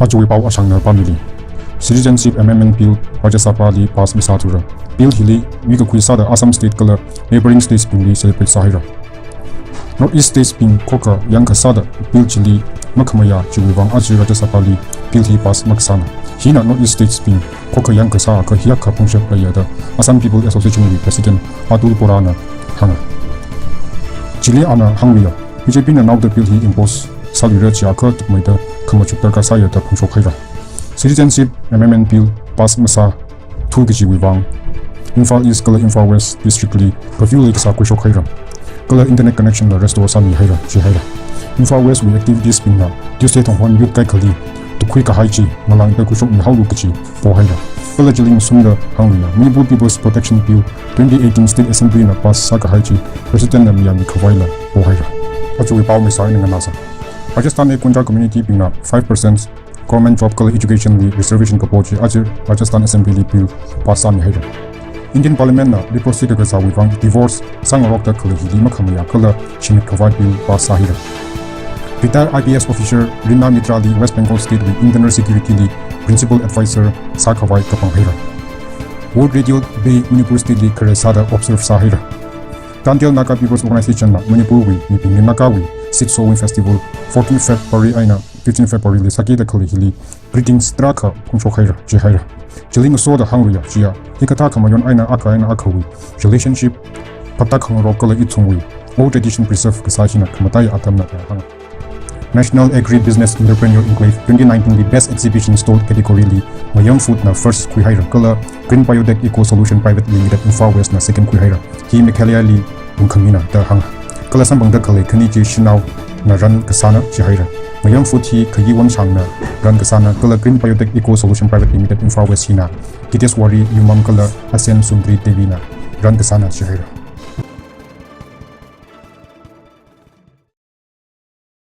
Ajui Pau Ashangna Family. Citizenship Amendment Bill Rajya Sabha li pass misatura. Bill hili wika kuisada Assam State kala neighboring states pingli celebrate sahira. North East states ping koka yang kasada bill chili makamaya jiwang aji Rajya Sabha li bill hi pass maksana. Hina North East states ping koka yang kasa ka hiya ka pungsha playada Assam People Association li President Atul Borana hanga. Chile ana hangwiya. BJP na now the bill hi impose salira chiaka tukmaida kamachuktar ka saya ta pungsho khaira. Citizenship Amendment Bill pass masa tulgiji wibang. Imphal East kala Imphal West district li curfew li kasa kwisho khaira. Kala internet connection la restore sami haira chi haira. Imphal West with activities pinna Tuesday thongwan youth kai khali tukhui ka haichi malang ta kushok ni haulu kichi po haira. Kala jiling sumda hangwina Manipur People's Protection Bill 2018 State Assembly na pass saka haichi President na miyami kawaila po haira. Achu wi pau mi sa nganasa. Rajasthan e Kunjar community pinna 5% government job kala education li reservation ka pochi ajir Rajasthan Assembly bill pass sami haira. Indian Parliament na the procedure ka sawi wang divorce sang rock ta kala hili makhamaya kala chimit provide bill pass sahira. Retired IPS officer Rina Mitra li West Bengal State with internal security li principal advisor sakawai kapang haira. World Radio Bay Manipur State li karesada observe sahira. Tantil Naka People's Organization na Manipur wi ni pingin Naka wi Sit Sowing Festival 14 February aina 15 February li sakita kali hili greetings traka pungsho khaira je haira. Jiling soda hangriya jia hikata kamayon aina akawi relationship patak hang rokala itungwi all tradition preserve kasajina kamatai atamna hang. National Agri-Business Entrepreneur Enclave 2019 the best exhibition stall category li mayang food na first kui haira kala Green Biotech Eco Solution Private Limited in Far West na second kui haira hi mekalia li bungkamina da hang kala sambang da kale khani ji shinau na ran kasana ji haira mayang food hi khayi won chang na ran kasana kala Green Biotech Eco Solution Private Limited in Far West hina kites wari yumam kala Asen Sundri Devi na ran kasana ji haira.